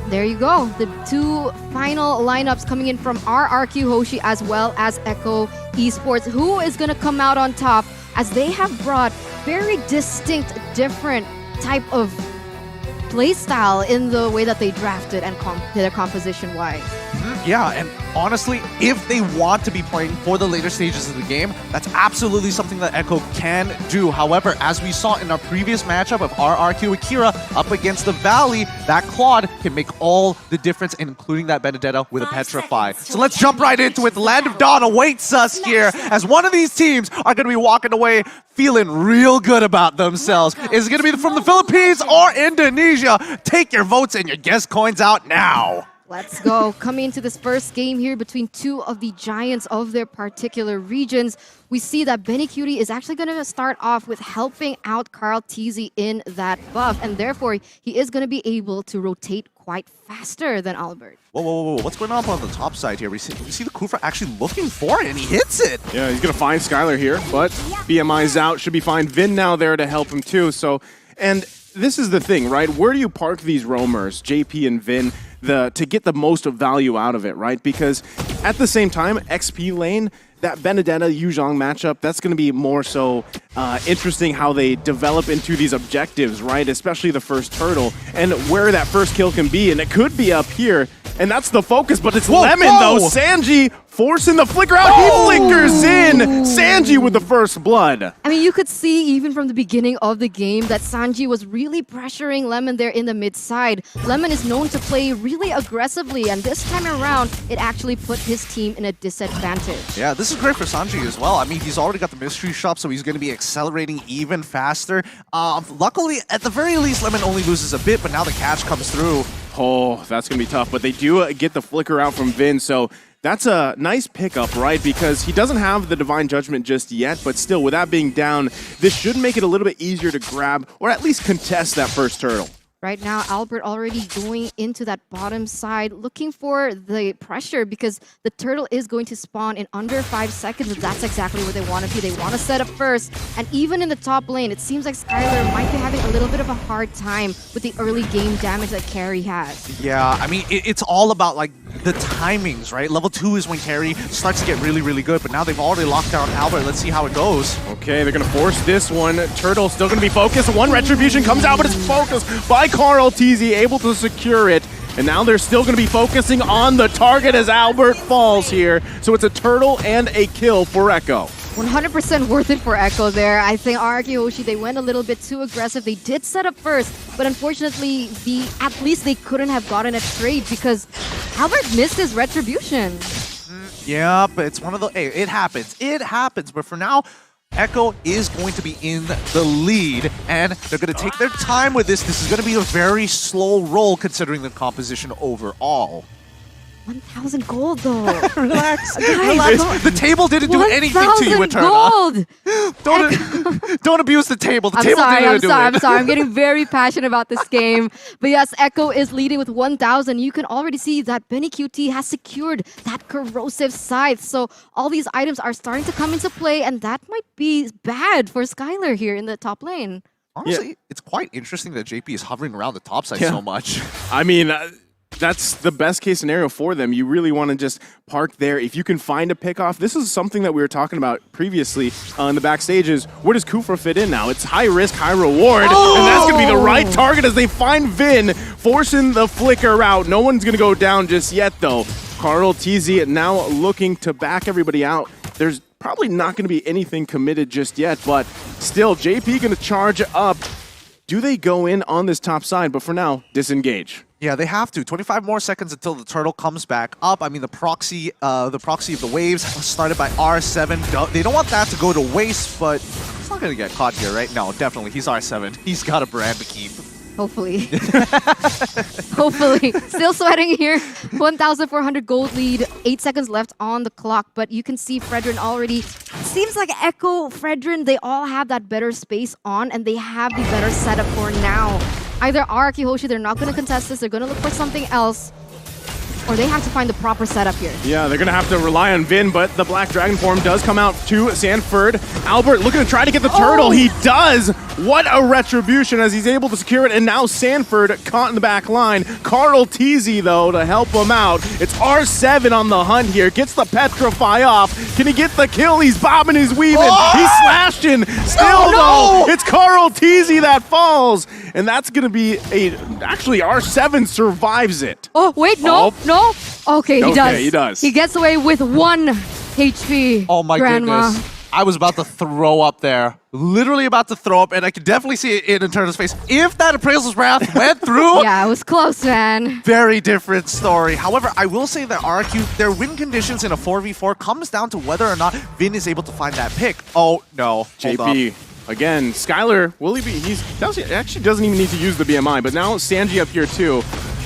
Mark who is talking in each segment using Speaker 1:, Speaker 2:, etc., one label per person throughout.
Speaker 1: There you go. The two final lineups coming in from RRQ Hoshi as well as Echo Esports. Who is going to come out on top as they have brought very distinct, different type of playstyle in the way that they drafted and their composition-wise.
Speaker 2: Yeah, and honestly, if they want to be playing for the later stages of the game, that's absolutely something that Echo can do. However, as we saw in our previous matchup of RRQ Akira up against the Valley, that Claude can make all the difference, including that Benedetta with a Petrify. So let's jump right into it. The Land of Dawn awaits us here as one of these teams are going to be walking away feeling real good about themselves. Is it going to be from the Philippines or Indonesia? Take your votes and your guess coins out now.
Speaker 1: Let's go. Coming into this first game here between two of the giants of their particular regions, we see that Benny Cutie is actually going to start off with helping out Carl TZ in that buff, and therefore he is going to be able to rotate quite faster than Albert.
Speaker 2: Whoa. What's going on the top side here? We see the Kufra actually looking for it, and he hits it.
Speaker 3: Yeah, he's going to find Skylar here, but BMI's out. Should be fine. Vin now there to help him too. So, and this is the thing, right? Where do you park these roamers, JP and Vin, to get the most value out of it, right? Because at the same time, XP lane, that Benedetta Yuzhong matchup, that's going to be more so interesting how they develop into these objectives, right? Especially the first turtle and where that first kill can be. And it could be up here. And that's the focus, but it's Lemon though. Sanji forcing the flicker out. He flickers in. Sanji with the first blood.
Speaker 1: I mean, you could see even from the beginning of the game that Sanji was really pressuring Lemon there in the mid side. Lemon is known to play really aggressively, and this time around, it actually put his team in a disadvantage.
Speaker 2: Yeah, this is great for Sanji as well. I mean, he's already got the mystery shop, so he's going to be accelerating even faster. Luckily, at the very least, Lemon only loses a bit, but now the catch comes through.
Speaker 3: Oh, that's going to be tough, but they do get the flicker out from Vin, so that's a nice pickup, right? Because he doesn't have the Divine Judgment just yet, but still, with that being down, this should make it a little bit easier to grab or at least contest that first turtle.
Speaker 1: Right now, Albert already going into that bottom side, looking for the pressure because the turtle is going to spawn in under 5 seconds. And that's exactly what they want to do. They want to set up first. And even in the top lane, it seems like Skylar might be having a little bit of a hard time with the early game damage that Carry has.
Speaker 2: Yeah, I mean, it's all about like the timings, right? Level 2 is when Carry starts to get really, really good. But now they've already locked down Albert. Let's see how it goes.
Speaker 3: Okay, they're going to force this one. Turtle still going to be focused. One Retribution comes out, but it's focused by Carl TZ, able to secure it. And now they're still going to be focusing on the target as Albert falls here. So it's a turtle and a kill for Echo.
Speaker 1: 100% worth it for Echo there. I think RRQ Hoshi, they went a little bit too aggressive. They did set up first, but unfortunately, at least they couldn't have gotten a trade because Albert missed his Retribution.
Speaker 2: Yeah, but it's one of the... Hey, it happens. It happens. But for now, Echo is going to be in the lead, and they're going to take their time with this. This is going to be a very slow roll considering the composition overall.
Speaker 1: 1,000 gold though.
Speaker 2: Relax. Relax. The table didn't do anything to you, Eterna. Don't abuse the table. The table didn't do it.
Speaker 1: I'm sorry. I'm getting very passionate about this game. But yes, Echo is leading with 1,000. You can already see that Benny QT has secured that corrosive scythe. So all these items are starting to come into play, and that might be bad for Skylar here in the top lane.
Speaker 2: Honestly, it's quite interesting that JP is hovering around the top side so much.
Speaker 3: I mean... that's the best case scenario for them. You really want to just park there. If you can find a pickoff, this is something that we were talking about previously in the backstages. Where does Kufra fit in now? It's high risk, high reward, and that's going to be the right target as they find Vin, forcing the flicker out. No one's going to go down just yet, though. Carl TZ now looking to back everybody out. There's probably not going to be anything committed just yet, but still, JP going to charge up. Do they go in on this top side? But for now, disengage.
Speaker 2: Yeah, they have to. 25 more seconds until the turtle comes back up. I mean, the proxy of the waves started by R7. They don't want that to go to waste, but he's not going to get caught here, right? No, definitely. He's R7. He's got a brand to keep.
Speaker 1: Hopefully. Hopefully. Still sweating here. 1,400 gold lead. 8 seconds left on the clock. But you can see Fredrin already. Seems like Echo, Fredrin, they all have that better space on, and they have the better setup for now. Either RRQ Hoshi, they're not going to contest this. They're going to look for something else. Or they have to find the proper setup here.
Speaker 3: Yeah, they're going to have to rely on Vin, but the Black Dragon form does come out to Sanford. Albert looking to try to get the turtle. He does, What a retribution as he's able to secure it. And now Sanford caught in the back line. Carl Teasy, though, to help him out. It's R7 on the hunt here. Gets the Petrify off. Can he get the kill? He's bobbing, he's weaving. He's slashing. Still, though, it's Carl Teasy that falls. And that's going to be actually, R7 survives it.
Speaker 1: Oh, wait, no, no. Okay, he does.
Speaker 3: He does.
Speaker 1: He gets away with 1 HP.
Speaker 2: Oh my
Speaker 1: Grandma.
Speaker 2: goodness. I was about to throw up there. Literally about to throw up, and I could definitely see it in Eternal's face. If that Appraisal's Wrath went through,
Speaker 1: Yeah, it was close, man.
Speaker 2: very different story. However, I will say that RRQ, their win conditions in a 4v4 comes down to whether or not Vin is able to find that pick. Oh, no. Hold up.
Speaker 3: JP. Again, Skylar, will he be? He actually doesn't even need to use the BMI, but now Sanji up here too.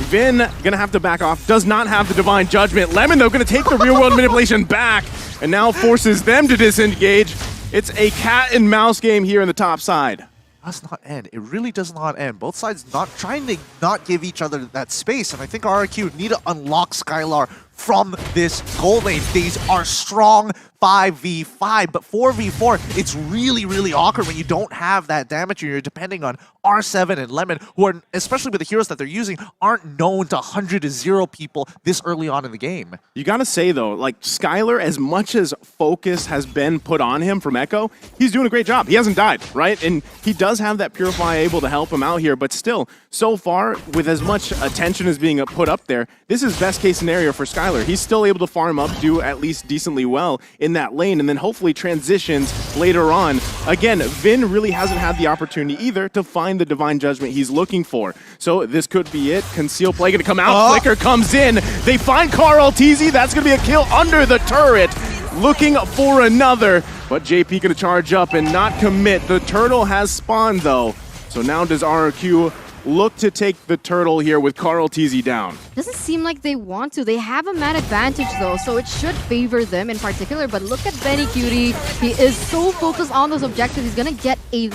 Speaker 3: Vin gonna have to back off, does not have the Divine Judgment. Lemon, though, gonna take the real world manipulation back and now forces them to disengage. It's a cat and mouse game here in the top side.
Speaker 2: Does not end. It really does not end. Both sides not trying to not give each other that space, and I think RRQ need to unlock Skylar from this gold lane. These are strong 5v5, but 4v4, it's really, really awkward when you don't have that damage and you're depending on R7 and Lemon, who are, especially with the heroes that they're using, aren't known to 100-0 people this early on in the game.
Speaker 3: You gotta say though, like Skylar, as much as focus has been put on him from Echo, he's doing a great job. He hasn't died, right? And he does have that Purify able to help him out here, but still, so far, with as much attention as being put up there, this is best case scenario for Skylar. He's still able to farm up, do at least decently well in that lane, and then hopefully transitions later on. Again, Vin really hasn't had the opportunity either to find the Divine Judgment he's looking for. So this could be it. Conceal Play gonna come out, Flicker comes in. They find Carl Teasy, that's gonna be a kill under the turret. Looking for another, but JP gonna charge up and not commit. The turtle has spawned though. So now does RRQ look to take the turtle here with Carl Teasy down.
Speaker 1: Doesn't seem like they want to. They have a man advantage though, so it should favor them in particular. But look at Benny Cutie. He is so focused on those objectives. He's gonna get a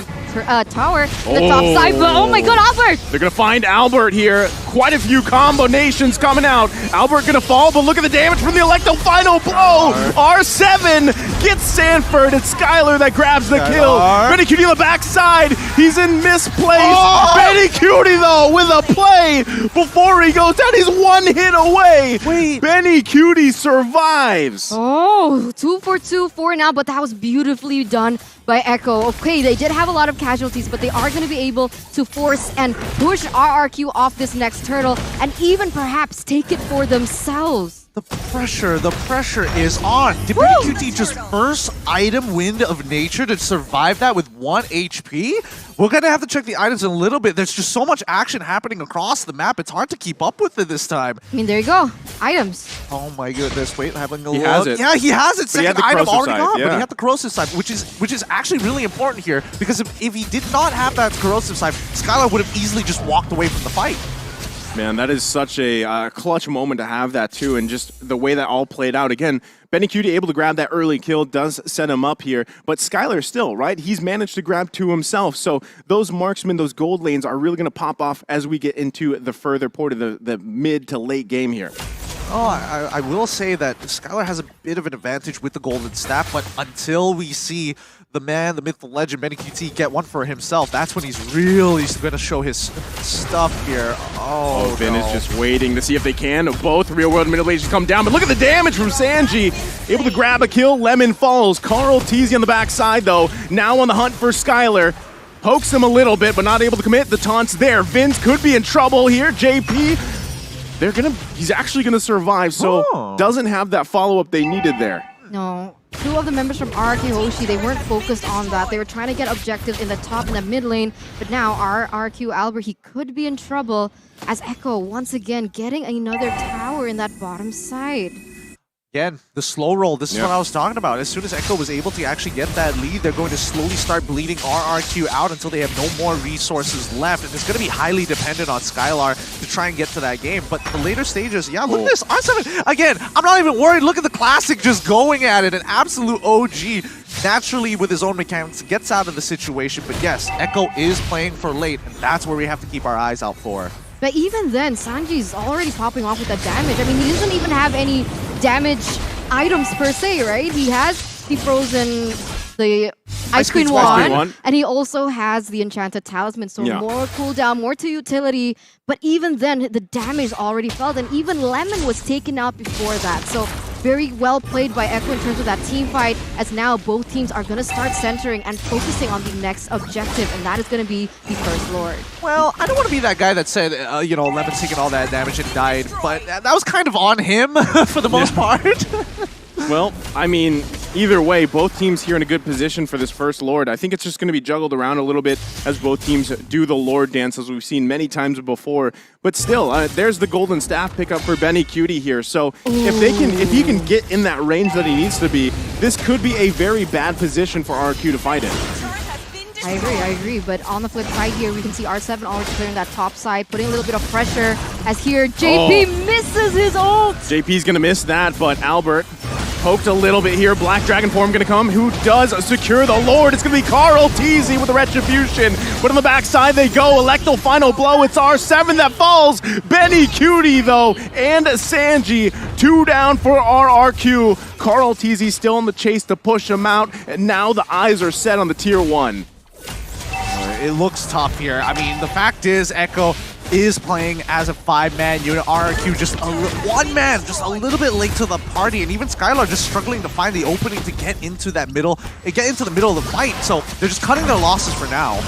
Speaker 1: tower to the top side. But oh my god, Albert!
Speaker 3: They're gonna find Albert here. Quite a few combinations coming out. Albert gonna fall, but look at the damage from the Electo final blow. R7 gets Sanford. It's Skylar that grabs the kill. Benny Cutie on the backside. He's in misplaced. Benny Cutie though with a play before he goes down. He's 1 hit away.
Speaker 2: Wait.
Speaker 3: Benny Cutie survives.
Speaker 1: Oh, 2 for 2 for now, but that was beautifully done by Echo. Okay, they did have a lot of casualties, but they are going to be able to force and push RRQ off this next turtle and even perhaps take it for themselves.
Speaker 2: The pressure is on. Did Benny QT just first item Wind of Nature to survive that with 1 HP? We're gonna have to check the items in a little bit. There's just so much action happening across the map. It's hard to keep up with it this time.
Speaker 1: I mean, there you go. Items.
Speaker 2: Oh my goodness. Wait, having a look.
Speaker 3: He has it.
Speaker 2: Yeah, he has it.
Speaker 3: But he had
Speaker 2: Second
Speaker 3: the
Speaker 2: item
Speaker 3: corrosive
Speaker 2: already
Speaker 3: side,
Speaker 2: gone, but
Speaker 3: yeah.
Speaker 2: he had the corrosive side, which is actually really important here, because if he did not have that corrosive side, Skylar would have easily just walked away from the fight.
Speaker 3: Man, that is such a clutch moment to have that too, and just the way that all played out. Again, Benny Cutie able to grab that early kill does set him up here, but Skylar still, right? He's managed to grab 2 himself, so those marksmen, those gold lanes are really going to pop off as we get into the further part of the mid to late game here.
Speaker 2: Oh, I will say that Skylar has a bit of an advantage with the golden staff, but until we see the man, the myth, the legend, Benny QT get one for himself, that's when he's really going to show his stuff here. Oh,
Speaker 3: Vin
Speaker 2: no.
Speaker 3: is just waiting to see if they can. Both real-world manipulations come down, but look at the damage from Sanji. Able to grab a kill, Lemon falls. Carl Teasy on the backside, though, now on the hunt for Skylar. Pokes him a little bit, but not able to commit. The taunt's there. Vince could be in trouble here. JP, he's actually gonna survive, so doesn't have that follow-up they needed there.
Speaker 1: No. 2 of the members from RRQ Hoshi, they weren't focused on that. They were trying to get objectives in the top and the mid lane, but now RRQ Albert, he could be in trouble as Echo once again getting another tower in that bottom side.
Speaker 2: Again, the slow roll, this is what I was talking about. As soon as Echo was able to actually get that lead, they're going to slowly start bleeding RRQ out until they have no more resources left. And it's going to be highly dependent on Skylar to try and get to that game. But the later stages, yeah, look at this. R7, again, I'm not even worried. Look at the Classic just going at it. An absolute OG, naturally with his own mechanics, gets out of the situation. But yes, Echo is playing for late, and that's where we have to keep our eyes out for.
Speaker 1: But even then, Sanji's already popping off with that damage. I mean, he doesn't even have any damage items per se, right? He has the frozen, the Ice Queen
Speaker 3: Ice Queen
Speaker 1: 1.
Speaker 3: one.
Speaker 1: And he also has the Enchanted Talisman, so
Speaker 3: Yeah.
Speaker 1: more cooldown, more to utility. But even then, the damage already felt, and even Lemon was taken out before that. So very well played by Echo in terms of that team fight, as now both teams are going to start centering and focusing on the next objective, and that is going to be the First Lord.
Speaker 2: Well, I don't want to be that guy that said, you know, Lemon's taking all that damage and died, but that was kind of on him for the most part.
Speaker 3: Well, I mean, either way, both teams here in a good position for this First Lord. I think it's just going to be juggled around a little bit as both teams do the Lord dance, as we've seen many times before. But still, there's the Golden Staff pickup for Benny Cutie here. So if he can get in that range that he needs to be, this could be a very bad position for RRQ to fight in.
Speaker 1: I agree. But on the flip side here, we can see R7 already clearing that top side, putting a little bit of pressure, as here JP misses his ult.
Speaker 3: JP's going to miss that, but Albert poked a little bit here. Black Dragon form going to come. Who does secure the Lord? It's going to be Carl Teasy with the Retribution. But on the backside they go. Electro final blow. It's R7 that falls. Benny Cutie, though, and Sanji. 2 down for RRQ. Carl Teasy still on the chase to push him out. And now the eyes are set on the tier 1.
Speaker 2: It looks tough here. I mean, the fact is, Echo is playing as a 5-man unit. RRQ just one man, just a little bit late to the party, and even Skylar just struggling to find the opening to get into that middle, get into the middle of the fight. So they're just cutting their losses for now.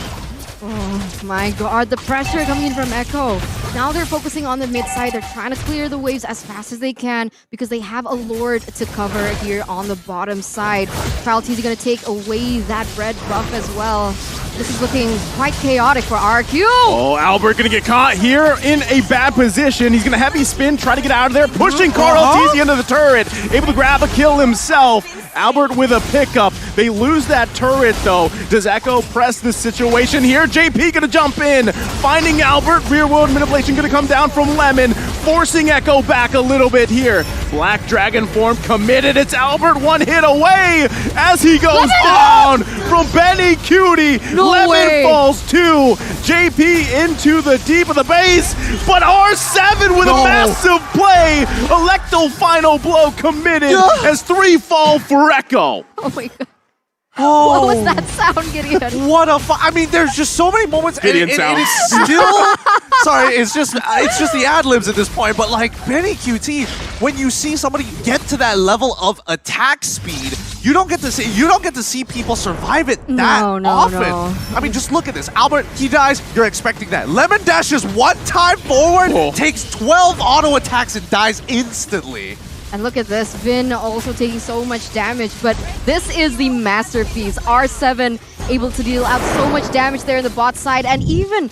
Speaker 1: Oh my god, the pressure coming in from Echo. Now they're focusing on the mid side. They're trying to clear the waves as fast as they can because they have a Lord to cover here on the bottom side. Carl Teasy going to take away that red buff as well. This is looking quite chaotic for RRQ.
Speaker 3: Oh, Albert going to get caught here in a bad position. He's going to heavy spin, try to get out of there, pushing Carl Teasy into the turret. Able to grab a kill himself. Albert with a pickup. They lose that turret, though. Does Echo press the situation here? JP going to jump in, finding Albert. Rear world manipulation going to come down from Lemon, forcing Echo back a little bit here. Black Dragon form committed. It's Albert, one hit away as he goes down from Benny Cutie.
Speaker 1: No
Speaker 3: Lemon
Speaker 1: way.
Speaker 3: falls too. JP into the deep of the base, but R7 with a massive play. Electo final blow committed as 3 fall for Echo.
Speaker 1: Oh my god.
Speaker 2: Oh,
Speaker 1: What was that sound, Gideon?
Speaker 2: What a I mean, there's just so many moments.
Speaker 3: Gideon
Speaker 2: and
Speaker 3: sound.
Speaker 2: it's still sorry. It's just the ad libs at this point. But like Benny QT, when you see somebody get to that level of attack speed, you don't get to see people survive it that often.
Speaker 1: No.
Speaker 2: I mean, just look at this. Albert, he dies. You're expecting that. Lemon dashes one time forward, takes 12 auto attacks and dies instantly.
Speaker 1: And look at this, Vin also taking so much damage, but this is the masterpiece. R7 able to deal out so much damage there in the bot side, and even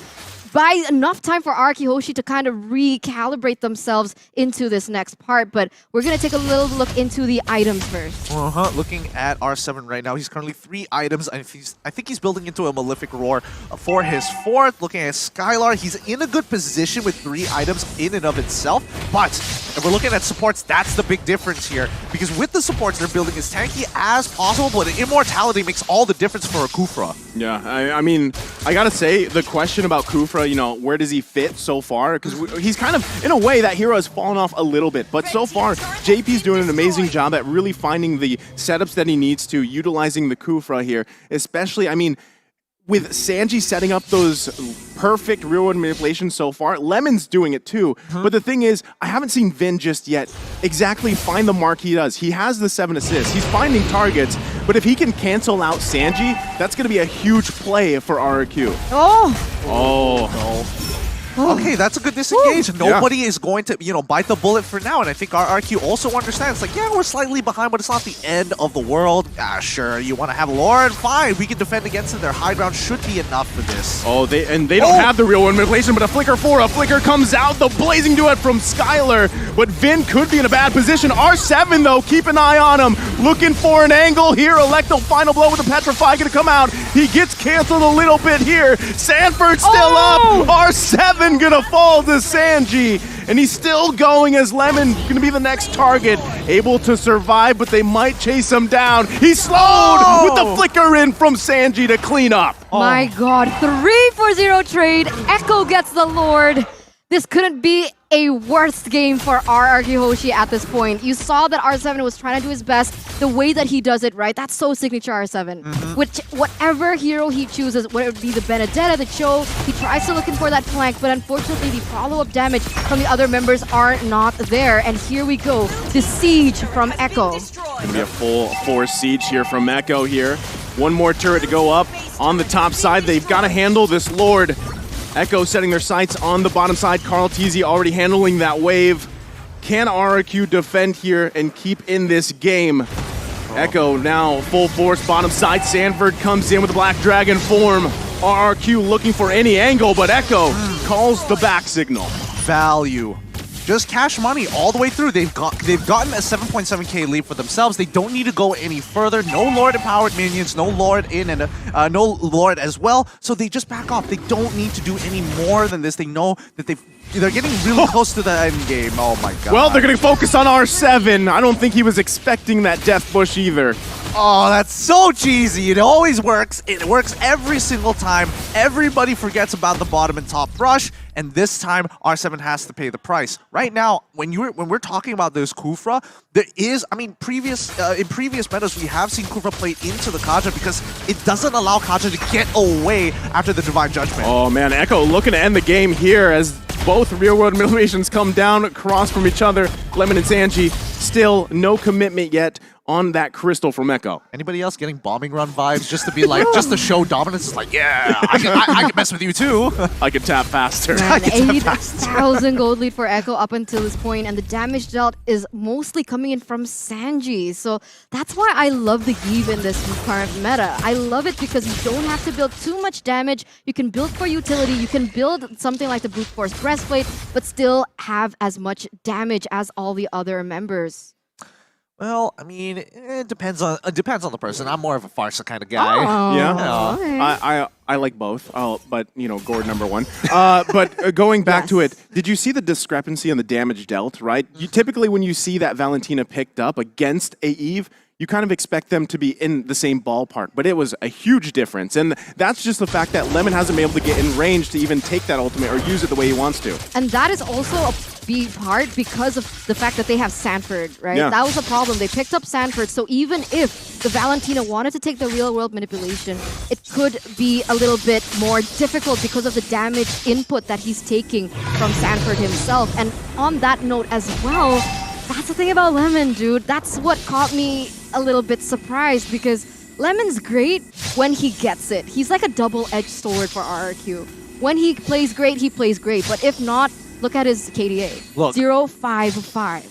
Speaker 1: buy enough time for RRQ Hoshi to kind of recalibrate themselves into this next part. But we're going to take a little look into the items first.
Speaker 2: Looking at R7 right now, he's currently 3 items. I think he's building into a Malefic Roar for his 4th. Looking at Skylar, he's in a good position with 3 items in and of itself. But if we're looking at supports, that's the big difference here. Because with the supports, they're building as tanky as possible, but Immortality makes all the difference for a Kufra.
Speaker 3: Yeah, I mean, I gotta say, the question about Kufra, you know, where does he fit so far? Because he's kind of, in a way, that hero has fallen off a little bit. But so far, JP's doing an amazing job at really finding the setups that he needs to, utilizing the Kufra here. Especially, I mean, with Sanji setting up those perfect real-world manipulations so far, Lemon's doing it too. But the thing is, I haven't seen Vin just yet exactly find the mark he does. He has the 7 assists. He's finding targets. But if he can cancel out Sanji, that's going to be a huge play for RRQ.
Speaker 2: Okay, that's a good disengage. Nobody is going to, bite the bullet for now. And I think RRQ also understands, like, yeah, we're slightly behind, but it's not the end of the world. Sure, you want to have Lord? Fine, we can defend against it. Their high ground should be enough for this.
Speaker 3: They don't have the real one manipulation, but a flicker comes out. The blazing duet from Skylar. But Vin could be in a bad position. R7, though, keep an eye on him. Looking for an angle here. Electo final blow with the Petrify going to come out. He gets canceled a little bit here. Sanford still up. R7 gonna fall to Sanji, and he's still going as Lemon gonna be the next target, able to survive, but they might chase him down. He's slowed with the flicker in from Sanji to clean up.
Speaker 1: My god, 3-for-0 trade. Echo gets the Lord. This couldn't be a worst game for RRQ Hoshi at this point. You saw that R7 was trying to do his best. The way that he does it, right? That's so signature R7. Which, whatever hero he chooses, whether it be the Benedetta, the Cho, he tries to looking for that flank, but unfortunately the follow-up damage from the other members are not there. And here we go, the siege from Echo.
Speaker 3: Gonna be a full force siege here from Echo here. One more turret to go up on the top side. They've got to handle this Lord. Echo setting their sights on the bottom side. Carl TZ already handling that wave. Can RRQ defend here and keep in this game? Echo now full force bottom side. Sanford comes in with the Black Dragon form. RRQ looking for any angle, but Echo calls the back signal.
Speaker 2: Value. Just cash money all the way through. They've gotten a 7.7k lead for themselves. They don't need to go any further. No Lord empowered minions, no Lord in and no Lord as well. So they just back off. They don't need to do any more than this. They know that they're getting really close to the end game. Oh my god.
Speaker 3: Well, they're going to focus on R7. I don't think he was expecting that death bush either.
Speaker 2: Oh, that's so cheesy. It always works. It works every single time. Everybody forgets about the bottom and top rush, and this time R7 has to pay the price. Right now, when we're talking about this Kufra, there is, I mean, in previous metas, we have seen Kufra play into the Kaja because it doesn't allow Kaja to get away after the Divine Judgment.
Speaker 3: Oh man, Echo looking to end the game here as both real-world animations come down across from each other. Lemon and Sanji, still no commitment yet on that crystal from Echo.
Speaker 2: Anybody else getting bombing run vibes just to be like, just to show dominance? It's like, yeah, I can mess with you too.
Speaker 3: I can tap faster.
Speaker 1: Man, 8,000 gold lead for Echo up until this point, and the damage dealt is mostly coming in from Sanji. So that's why I love the Give in this current meta. I love it because you don't have to build too much damage. You can build for utility. You can build something like the Brute Force Breastplate, but still have as much damage as all the other members.
Speaker 2: Well, I mean, it depends on the person. I'm more of a Farsa kind of guy.
Speaker 1: Oh,
Speaker 3: Yeah,
Speaker 1: okay.
Speaker 3: I like both, but you know, Gord #1. But going back to it, did you see the discrepancy in the damage dealt? Right, you typically when you see that Valentina picked up against a Eve, you kind of expect them to be in the same ballpark, but it was a huge difference. And that's just the fact that Lemon hasn't been able to get in range to even take that ultimate or use it the way he wants to.
Speaker 1: And that is also a big part because of the fact that they have Sanford, right?
Speaker 3: Yeah.
Speaker 1: That was a problem. They picked up Sanford, so even if the Valentina wanted to take the real-world manipulation, it could be a little bit more difficult because of the damage input that he's taking from Sanford himself. And on that note as well, that's the thing about Lemon, dude. That's what caught me a little bit surprised because Lemon's great when he gets it. He's like a double-edged sword for RRQ. When he plays great, he plays great. But if not, look at his KDA.
Speaker 2: Look.
Speaker 1: 0.55.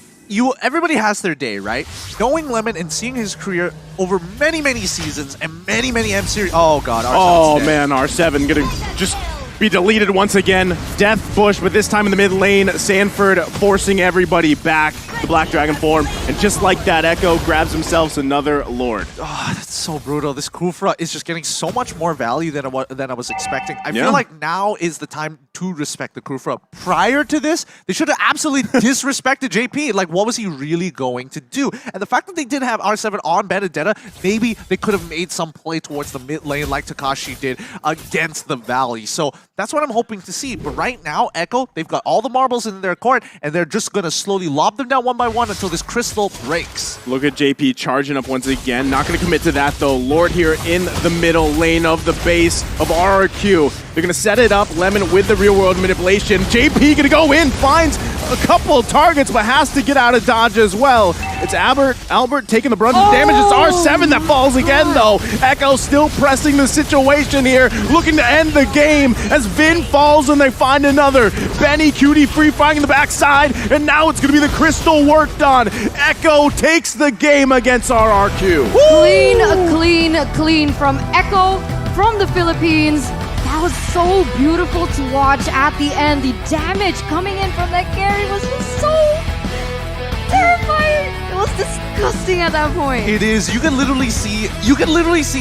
Speaker 2: Everybody has their day, right? Knowing Lemon and seeing his career over many, many seasons and many, many M series. Oh god,
Speaker 3: Oh
Speaker 2: R7's
Speaker 3: man, R7 gonna just be deleted once again. Death Bush, but this time in the mid lane, Sanford forcing everybody back. The Black Dragon form, and just like that, Echo grabs himself another Lord.
Speaker 2: Oh, that's so brutal. This Kufra is just getting so much more value than I was expecting. I feel like now is the time to respect the Kufra. Prior to this, they should have absolutely disrespected JP. Like, what was he really going to do? And the fact that they didn't have R7 on Benedetta, maybe they could have made some play towards the mid lane like Takashi did against the Valley. So that's what I'm hoping to see. But right now, Echo, they've got all the marbles in their court, and they're just going to slowly lob them down one by one until this crystal breaks.
Speaker 3: Look at JP charging up once again. Not going to commit to that, though. Lord here in the middle lane of the base of RRQ. They're going to set it up. Lemon with the real-world manipulation. JP going to go in, finds a couple of targets, but has to get out of dodge as well. It's Albert taking the brunt of the damage. It's R7 that falls again, though. Echo still pressing the situation here, looking to end the game as Vin falls and they find another. Benny Cutie free-firing the backside, and now it's going to be the crystal worked on. Echo takes the game against RRQ.
Speaker 1: Clean from Echo from the Philippines. That was so beautiful to watch at the end. The damage coming in from that carry was just so terrifying. It was disgusting at that point.
Speaker 2: It is. You can literally see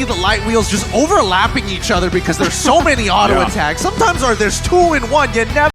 Speaker 2: the light wheels just overlapping each other because there's so many auto attacks. Sometimes there's two in one. You never